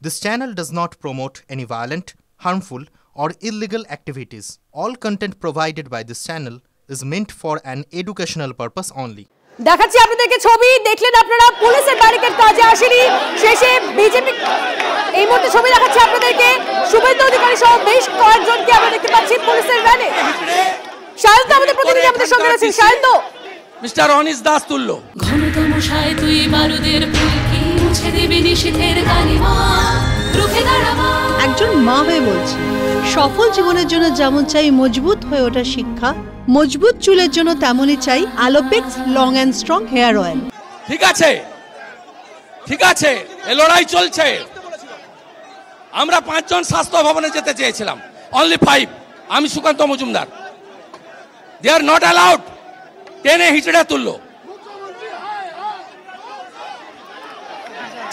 This channel does not promote any violent, harmful, or illegal activities. All content provided by this channel is meant for an educational purpose only. দেখাচ্ছি আপনাদেরকে ছবি দেখলেন আপনারা পুলিশের barricade কাজে আসেনি শেষে বিজেপি এই মুহূর্তে ছবি দেখাচ্ছি আপনাদেরকে শুভেন্দু অধিকারী সহ বেশ কয়েকজনকে আমরা দেখতে পাচ্ছি পুলিশের ভ্যানে শায়ন্ত আমাদের প্রতিনিধি আমাদের সঙ্গে আছেন শায়ন্ত মিস্টার অনিস দাস তুল্য ঘনতম সায় তুই বারুদের ফুলকি মুছে দেবে নিষেধের কালিমা রুখে দাঁড়াবা একজন মা হয়ে বলছি সফল জীবনের জন্য যেমন চাই মজবুত হয়ে ওঠা শিক্ষা মজবুত চুলের জন্য তেমনই চাই Alopex long and strong hair oil ঠিক আছে এই লড়াই চলছে আমরা 5 জন স্বাস্থ্য ভবনে যেতে চেয়েছিলাম অনলি 5 আমি সুকান্ত মজুমদার দে আর নট অ্যালাউড টেনে হিচড়ে তুললো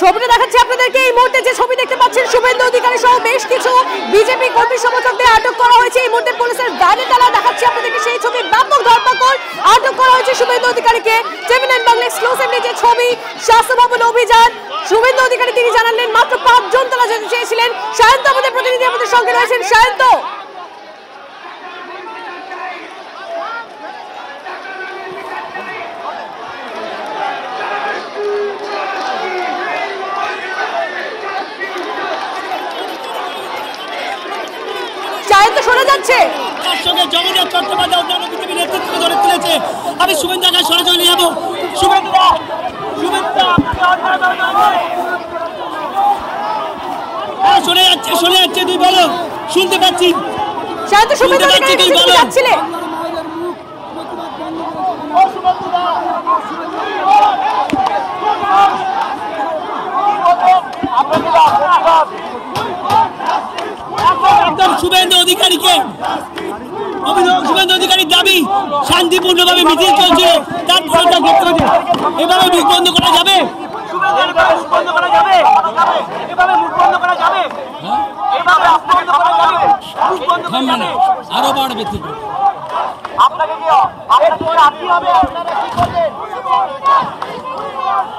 ছবিটা দেখাচ্ছি আপনাদেরকে এই মুহূর্তে যে ছবি দেখতে পাচ্ছেন শুভেন্দু অধিকারী সহ বেশ কিছু বিজেপি কর্মী সমর্থকদের আটক করা হয়েছে এই মুহূর্তে পুলিশের গাড়ি তালা দেখাচ্ছি আপনাদেরকে সেই ছবি ব্যাপক ধরপাকড় আটক করা হয়েছে শুভেন্দু অধিকারীকে টিভি9 বাংলা এক্সক্লুসিভলি যে ছবি স্বাস্থ্য ভবন অভিযান শুভেন্দু অধিকারী তিনি জানালেন মাত্র 5 জন তারা যেতে চেয়েছিলেন শায়ন্ত আমাদের প্রতিনিধি আমাদের সঙ্গে রয়েছেন শায়ন্ত শায়ন্ত শোনা যাচ্ছে তার সঙ্গে জগন্নাথ চট্টোপাধ্যায় অন্যান্য বিজেপি নেতৃত্ব গড়ে তুলেছে আমি শুভেন্দু দাকে সরাসরি নিয়ে যাবো শুভেন্দু শোনা যাচ্ছে তুই বলো শুনতে পাচ্ছি শায়ন্ত শুভেন্দু অধিকারী তুই যাচ্ছিলে শুভেন্দু অধিকারীকে শুভেন্দু অধিকারীর দাবি শান্তিপূর্ণভাবে মিছিল চলছিল তারপরে তা গ্রেপ্তার হয়েছে এভাবে মুখ বন্ধ করা যাবে আরো বাড়বে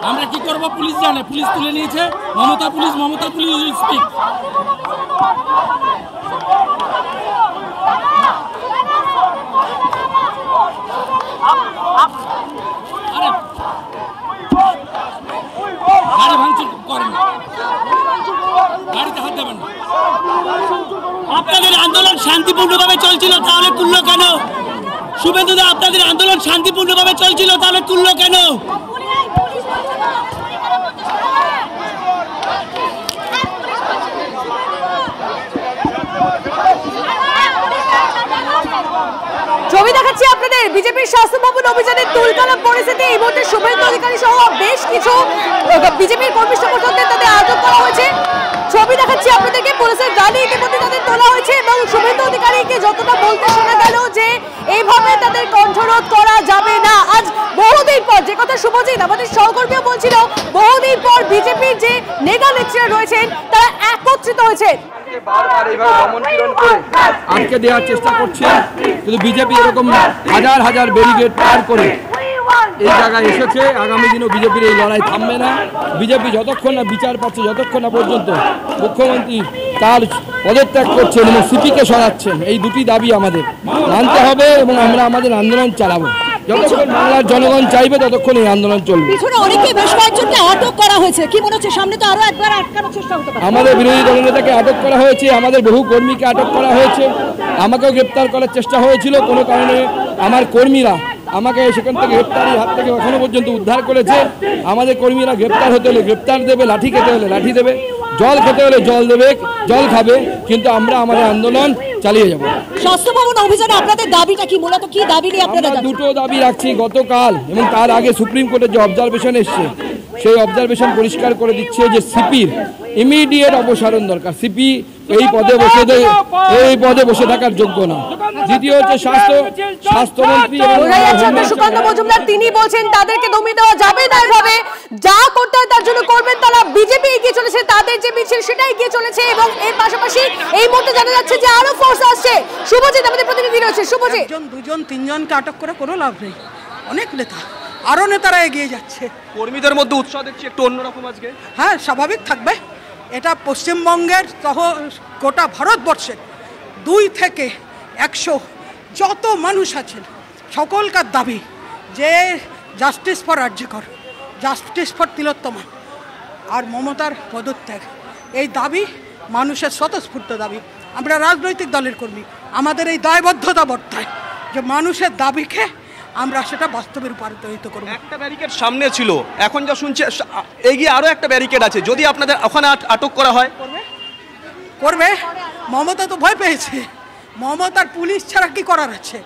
আমরা কি করব পুলিশ জানে পুলিশ তুলে নিয়েছে মমতা পুলিশ স্পিক গাড়ি ভাঙচুর করেন গাড়িতে হাত দেবেন আপনাদের আন্দোলন শান্তিপূর্ণভাবে চলছিল তাহলে তুললো কেন শুভেন্দু দা আপনাদের আন্দোলন শান্তিপূর্ণভাবে চলছিল তাহলে তুললো কেন ছবি দেখাচ্ছি আপনাদের বিজেপির স্বাস্থ্য ভবন অভিযানের তুলকালাম পরিস্থিতি এই মুহূর্তে শুভেন্দু অধিকারী সহ বেশ কিছু বিজেপির কর্মী সমর্থকদের তাদের আটক করা হয়েছে ছবি দেখাচ্ছি আপনাদেরকে পুলিশের গাড়ি ইতিমধ্যে তাদের তোলা হয়েছে এবং শুভেন্দু অধিকারীকে যতটা বলতে শোনা গেল যে এইভাবে তাদের কণ্ঠরোধ করা যাবে না আজ বহুদিন পর যে কথা শুভজিৎ আমাদের সহকর্মীও বলছিল বহুদিন পর বিজেপির যে নেতা নেত্রীরা রয়েছেন তারা একত্রিত হয়েছে আটকে দেওয়ার চেষ্টা করছে কিন্তু বিজেপি এরকম হাজার হাজার ব্যারিকেড পার করে এই জায়গায় এসেছে আগামী দিনেও বিজেপির এই লড়াই থামবে না বিজেপি যতক্ষণ না বিচার পাচ্ছে যতক্ষণ না পর্যন্ত মুখ্যমন্ত্রী তার পদত্যাগ করছেন এবং সিপিকে সরাচ্ছেন এই দুটি দাবি আমাদের মানতে হবে এবং আমরা আমাদের আন্দোলন চালাবো যতক্ষণ বাংলার জনগণ চাইবে ততক্ষণ এই আন্দোলন চলবে আটক করা হয়েছে কি মনে হচ্ছে সামনে তো আরো একবার আটকানোর চেষ্টা হতে পারে আমাদের বিরোধী দলনেতাকে আটক করা হয়েছে আমাদের বহু কর্মীকে আটক করা হয়েছে আমাকেও গ্রেপ্তার করার চেষ্টা হয়েছিল কোনো কারণে আমার কর্মীরা আমাকে সেখান থেকে গ্রেপ্তারির হাত থেকে এখনো পর্যন্ত উদ্ধার করেছে আমাদের কর্মীরা গ্রেপ্তার হতে হলে গ্রেপ্তার দেবে লাঠি খেতে হলে লাঠি দেবে জল খেতে হলে জল দেবে জল খাবে কিন্তু আমরা আমাদের আন্দোলন চালিয়ে যাব স্বাস্থ্য ভবন অভিযানে আপনাদের দাবিটা কি মূলত কি দাবি নিয়ে আপনারা দুটো দাবি রাখছি গতকাল এবং তার আগে সুপ্রিম কোর্টের যে অবজারভেশন এসছে সেই অবজারভেশন পরিষ্কার করে দিচ্ছে যে সিপির ইমিডিয়েট অপসারণ দরকার সিপি এই পদে বসে থাকার যোগ্য না দ্বিতীয় হচ্ছে স্বাস্থ্যমন্ত্রী সুকান্ত মজুমদার তিনি বলছেন তাদেরকে দমিয়ে দেওয়া যাবে না এভাবে যা করতে হয় তার জন্য করবেন তারা বিজেপি এগিয়ে চলেছে তাদের যে মিছিল সেটা এগিয়ে চলেছে এবং এর পাশাপাশি এই মুহূর্তে জানা যাচ্ছে যে আরো ফোর্স আসছে শুভজিৎ আমাদের প্রতিনিধি রয়েছে শুভজিৎ একজন দুজন তিনজনকে আটক করে কোনো লাভ নেই অনেক নেতা আরো নেতারা এগিয়ে যাচ্ছে কর্মীদের মধ্যে উৎসাহ দেখছি একটু অন্যরকম আজকে হ্যাঁ স্বাভাবিক থাকবে এটা পশ্চিমবঙ্গের সহ গোটা ভারতবর্ষের 2 থেকে 100 যত মানুষ আছেন সকলকার দাবি যে justice for RG Kar, justice for Tilottama আর মমতার পদত্যাগ, এই দাবি মানুষের স্বতঃস্ফূর্ত দাবি। আমরা রাজনৈতিক দলের কর্মী, আমাদের এই দায়বদ্ধতা বর্তায় যে মানুষের দাবিকে আমরা সেটা বাস্তবে রূপান্তরিত করব। একটা ব্যারিকেড সামনে ছিল, এখন যা শুনছে এগিয়ে আরও একটা ব্যারিকেড আছে, যদি আপনাদের ওখানে আটক করা হয় করবে। মমতা তো ভয় পেয়েছে, মমতার পুলিশ ছাড়া কি করার আছে?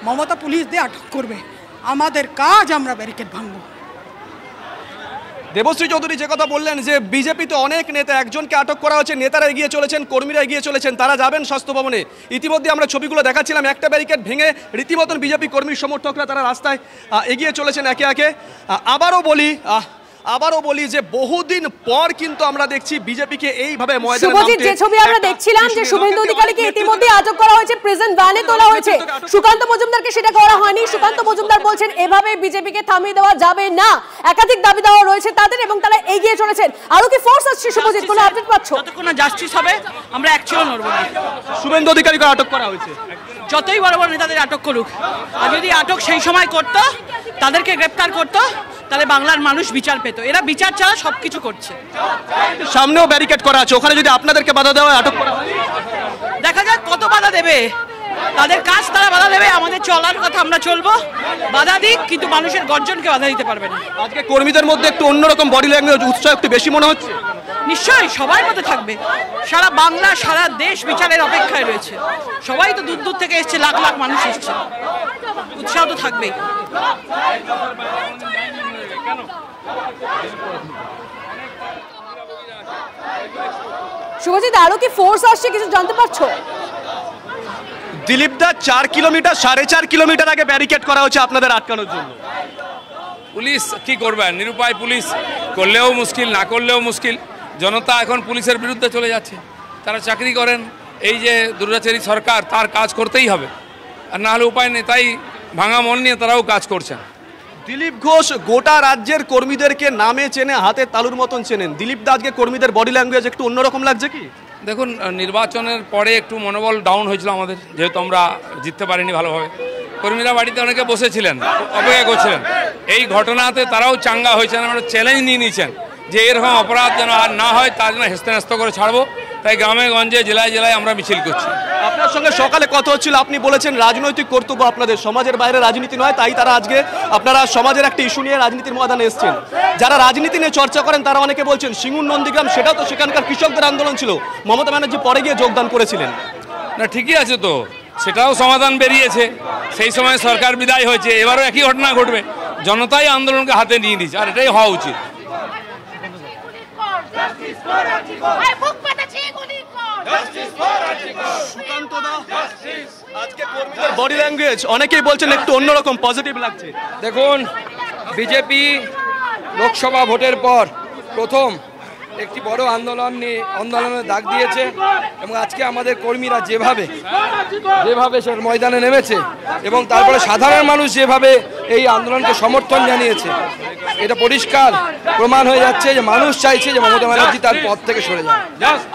মমতা পুলিশ দিয়ে আটক করবে, আমাদের কাজ আমরা ব্যারিকেড ভাঙবো। দেবশ্রী চৌধুরী যে কথা বললেন যে বিজেপিতে অনেক নেতা, একজনকে আটক করা হচ্ছে, নেতারা এগিয়ে চলেছেন, কর্মীরা এগিয়ে চলেছেন, তারা যাবেন স্বাস্থ্য ভবনে। ইতিমধ্যে আমরা ছবিগুলো দেখাচ্ছিলাম, একটা ব্যারিকেড ভেঙে রীতিমতন বিজেপি কর্মী সমর্থকরা তারা রাস্তায় এগিয়ে চলেছেন একে একে। আবারও বলি যে বহুদিন পর কিন্তু আমরা দেখছি বিজেপিকে এইভাবে ময়দানে শুভজিৎ, যে ছবি আমরা দেখছিলাম যে শুভেন্দু অধিকারীকে ইতিমধ্যে আটক করা হয়েছে, প্রেজেন্ট ভ্যানে তোলা হয়েছে, সুকান্ত মজুমদারকে সেটা করা হয়নি। সুকান্ত মজুমদার বলছেন এভাবে বিজেপিকে থামিয়ে দেওয়া যাবে না, একাধিক দাবি দেওয়া রয়েছে তাদের এবং তারা এগিয়ে চলেছেন। আরো কি ফোর্স আসছে শুভজিৎ, কোনো আপডেট পাচ্ছ? যতক্ষণ না জাস্টিস হবে আমরা অ্যাকশন নড়ব না। শুভেন্দু অধিকারীকে আটক করা হয়েছে, যতই বড় বড় নেতাদের আটক করুক, আর যদি আটক সেই সময় করতো, তাদেরকে গ্রেপ্তার করতো, তাহলে বাংলার মানুষ বিচার পেত। এরা বিচার ছাড়া সবকিছু করছে। সামনেও ব্যারিকেড করা আছে, ওখানে যদি আপনাদেরকে বাধা দেওয়া হয়, আটক করা হয়, দেখা যাক কত বাধা দেবে। তাদের কাজ তারা বাধা দেবে, আমাদের চলার কথা আমরা চলবো। বাধা দিক, কিন্তু মানুষের গর্জনকে বাধা দিতে পারবে না। আজকে কর্মীদের মধ্যে একটু অন্যরকম বডি ল্যাঙ্গুয়েজ, উৎসাহ একটু বেশি মনে হচ্ছে। নিশ্চয়ই সবার মধ্যে থাকবে, সারা বাংলা সারা দেশ বিচারের অপেক্ষায় রয়েছে। সবাই তো দূর দূর থেকে এসছে, লাখ লাখ মানুষ এসছে, উৎসাহ তো থাকবেই। শুভজিৎ, আরো কি ফোর্স আসছে কিছু জানতে পারছো? দিলীপদা 4 কিলোমিটার 4.5 কিলোমিটার আগে ব্যারিকেড করা হচ্ছে আপনাদের আটকানোর জন্য। পুলিশ কি করবে? নিরুপায় পুলিশ, করলেও মুশকিল, না করলেও মুশকিল। জনতা এখন পুলিশের বিরুদ্ধে চলে যাচ্ছে। তারা চাকরি করেন, এই যে দুরাচারী সরকার, তার কাজ করতেই হবে, আর না হলে উপায় নেই। তাই ভাঙা মন নিয়ে তারাও কাজ করছেন। দিলীপ ঘোষ গোটা রাজ্যের কর্মীদেরকে নামে চেনে, হাতে তালুর মতন চেনেন। দিলীপ দা আজকে কর্মীদের বডি ল্যাঙ্গুয়েজ একটু অন্যরকম লাগছে কি? দেখুন, নির্বাচনের পরে একটু মনোবল ডাউন হয়েছিল আমাদের, যেহেতু আমরা জিততে পারিনি ভালোভাবে। কর্মীরা বাড়িতে অনেকে বসেছিলেন, অপেক্ষা করছিলেন। এই ঘটনাতে তারাও চাঙ্গা হয়েছেন, আমরা চ্যালেঞ্জ নিয়ে নিয়েছেন যে এরকম অপরাধ যেন আর না হয়, তার জন্য হেস্তে ন্যস্ত করে ছাড়বো। তাই গ্রামে গঞ্জে জেলায় জেলায় আমরা মিছিল করছি। আপনার সঙ্গে সকালে কথা হচ্ছিল, আপনি বলেছেন রাজনৈতিক কর্তব্য আপনাদের, সমাজের বাইরে রাজনীতি নয়। তাই তারা আজকে আপনারা সমাজের একটা ইস্যু নিয়ে রাজনীতির ময়দানে এসেছেন। যারা রাজনীতি নিয়ে চর্চা করেন তারা অনেকে বলছেন সিঙ্গুর নন্দীগ্রাম, সেটাও তো সেখানকার কৃষকদের আন্দোলন ছিল, মমতা ব্যানার্জি পরে গিয়ে যোগদান করেছিলেন। না, ঠিকই আছে তো, সেটাও সমাধান বেরিয়েছে। সেই সময় সরকার বিদায় হয়েছে, এবারও একই ঘটনা ঘটবে। জনতাই আন্দোলনকে হাতে নিয়ে নিচ্ছে, আর এটাই হওয়া উচিত। বডি ল্যাঙ্গুয়েজ অনেকেই বলছেন একটু অন্যরকম, পজিটিভ লাগছে। দেখুন, বিজেপি লোকসভা ভোটের পর প্রথম একটি বড় আন্দোলনের ডাক দিয়েছে, এবং আজকে আমাদের কর্মীরা যেভাবে সে ময়দানে নেমেছে, এবং তারপরে সাধারণ মানুষ যেভাবে এই আন্দোলনকে সমর্থন জানিয়েছে, এটা পরিষ্কার প্রমাণ হয়ে যাচ্ছে যে মানুষ চাইছে যে মমতা ব্যানার্জি তার পদ থেকে সরে যান।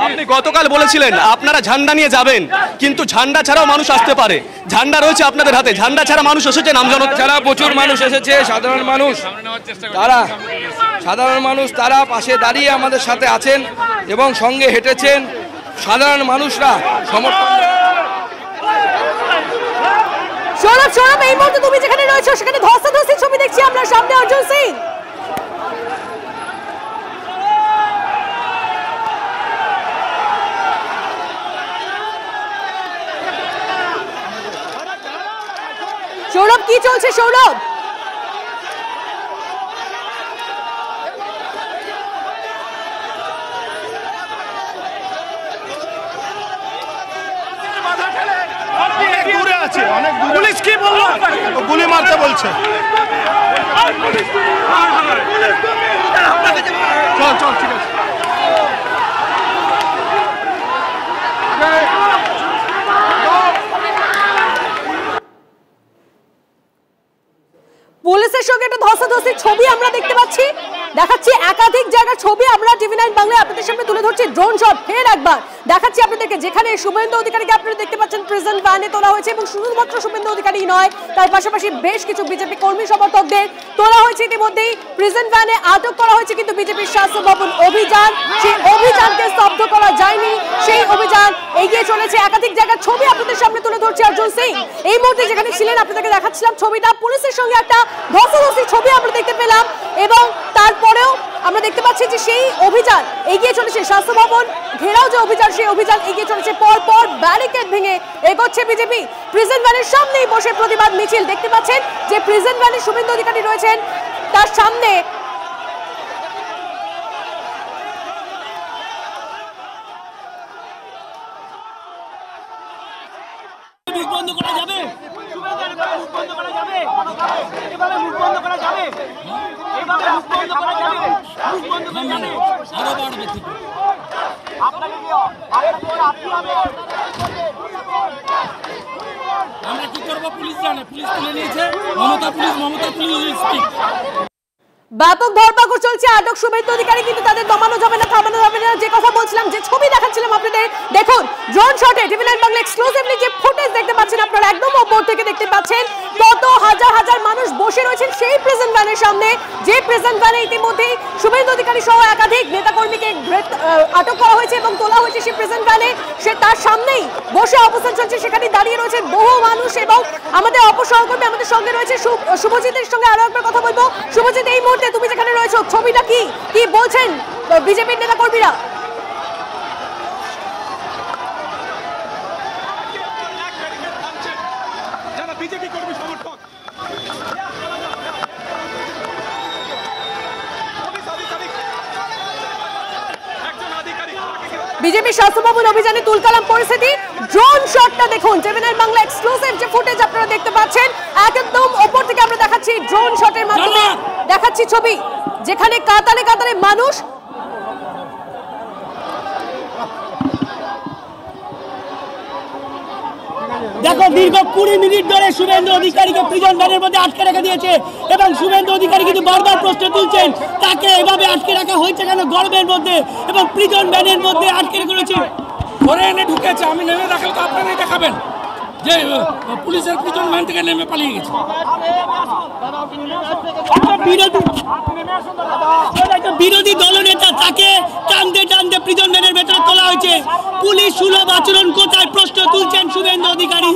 আপনি গতকাল বলেছিলেন আপনারা ঝান্ডা নিয়ে যাবেন, কিন্তু ঝান্ডা ছাড়াও মানুষ আসতে পারে। ঝান্ডা রয়েছে আপনাদের হাতে, ঝান্ডা ছাড়া মানুষ এসেছে, নামজনতা ছাড়া প্রচুর মানুষ এসেছে। সাধারণ মানুষ তারা পাশে দাঁড়িয়ে আমাদের সাথে আছেন এবং সঙ্গে হেঁটেছেন। সাধারণ মানুষরা সমর্থন। সৌরভ, এই মুহূর্তে তুমি যেখানে রয়েছো সেখানে ধস্তাধস্তির ছবি দেখছি আমরা, সামনে অর্জুন সিং। সৌরভ, কি চলছে সৌরভ? পুলিশ কি বললো? গুলি মারতে বলছে। চল ঠিক আছে। পুলিশের সঙ্গে একটা ধস্তাধস্তির ছবি আমরা দেখতে পাচ্ছি। দেখাচ্ছি একাধিক জায়গার ছবি আমরা টিভি9 বাংলায় আপনাদের সামনে তুলে ধরছি। ড্রোন শট ফের একবার দেখাচ্ছি আপনাদেরকে, যেখানে শুভেন্দু অধিকারীকে আপনারা দেখতে পাচ্ছেন প্রেজেন্ট ভ্যানে তোলা হয়েছে এবং শুধুমাত্র শুভেন্দু অধিকারী নয়, তার পাশাপাশি বেশ কিছু বিজেপি কর্মী সমর্থকদের তোলা হয়েছে। ইতিমধ্যেই প্রেজেন্ট ভ্যানে আটক করা হয়েছে, কিন্তু বিজেপির স্বাস্থ্য ভবন অভিযান, সেই অভিযানকে স্তব্ধ করা যায়নি, সেই অভিযান এগিয়ে চলেছে। একাধিক জায়গার ছবি আপনাদের সামনে তুলে ধরছে অর্জুন সিং এই মুহূর্তে যেখানে ছিলেন, আপনাদেরকে দেখাচ্ছিলাম ছবিটা। পুলিশের সঙ্গে একটা ধস্তাধস্তির ছবি আমরা দেখতে পেলাম এবং তারপরেও আমরা দেখতে পাচ্ছি যে সেই অভিযান এগিয়ে চলেছে। স্বাস্থ্য ভবন ঘেরাও যে অভিযান, সেই অভিযান এগিয়ে চলেছে। পর ব্যারিকেড ভেঙে এগোচ্ছে বিজেপি। প্রেজেন্ট ভ্যানের সামনেই বসে প্রতিবাদ মিছিল দেখতে পাচ্ছেন, যে প্রেজেন্ট ভ্যানে শুভেন্দু অধিকারী রয়েছেন, তার সামনে বন্ধ করা যাবে, মুখ বন্ধ করা যাবে, এভাবে মুখ বন্ধ করা যাবে, এভাবে মুখ বন্ধ করা যাবে, মুখ বন্ধ করা যাবে, আরো বাড়বে ঠিক। আপনাকে কি আমরা কি করবো? পুলিশ জানে, পুলিশ তুলে নিয়েছে, মমতা পুলিশ স্পিক। ব্যাপক ধরপাকড় চলছে, আটক শুভেন্দু অধিকারী, কিন্তু তাদের দমানো যাবে না, থামানো যাবে না। যে কথা বলছিলাম, যে ছবি দেখাচ্ছিলাম আপনাদের, দেখুন ড্রোন শটে টিভি9 বাংলা এক্সক্লুসিভলি যে ফুটেজ দেখতে পাচ্ছেন আপনারা, একদম ওপর থেকে দেখতে পাচ্ছেন কত হাজার হাজার মানুষ বসে রয়েছেন সেই প্রেজেন্ট ভ্যানের সামনে, যে প্রেজেন্ট ভ্যানে ইতিমধ্যেই শুভেন্দু অধিকারী সহ একাধিক নেতাকর্মীকে আটক করা হয়েছে এবং তোলা হয়েছে সেই প্রেজেন্ট ভ্যানে। সে তার সামনেই বসে অবস্থান চলছে, সেখানে দাঁড়িয়ে রয়েছে বহু মানুষ এবং আমাদের অপসহকর্মী আমাদের সঙ্গে রয়েছে শুভজিতের সঙ্গে আরো একবার কথা বলবো। শুভজিৎ, এই মুহূর্তে তুমি যেখানে রয়েছো, ছবিটা কি বলছেন বিজেপির নেতা কর্মীরা? বিজেপি স্বাস্থ্য ভবন অভিযানে তুলকালাম পরিস্থিতি। ড্রোন শটটা দেখুন, টিভি9 বাংলা এক্সক্লুসিভ যে ফুটেজ আপনারা দেখতে পাচ্ছেন, একদম ওপর থেকে আমরা দেখাচ্ছি ড্রোন শটের মাধ্যমে দেখাচ্ছি ছবি, যেখানে কাতারে কাতারে মানুষ। দেখো, দীর্ঘ 20 মিনিট ধরে শুভেন্দু অধিকারীকে প্রিজন ভ্যানের মধ্যে আটকে রেখে দিয়েছে এবং শুভেন্দু অধিকারী কিন্তু বারবার প্রশ্ন তুলছেন, তাকে এভাবে আটকে রাখা হয়েছে কেন গরমের মধ্যে এবং প্রিজন ভ্যানের মধ্যে আটকে রেখেছে। ধরে এনে ঢুকেছে, আমি নেমে দেখালে তো আপনারাই দেখাবেন যে পুলিশের প্রিজন ভ্যান থেকে নেমে পালিয়ে গেছে। বিরোধী দলনেতা, তাকে টানতে টানতে প্রিজন ভ্যানের ভেতরে তোলা হয়েছে। পুলিশ সুলভ আচরণ কোথায় প্রশ্ন তুলছেন শুভেন্দু অধিকারী।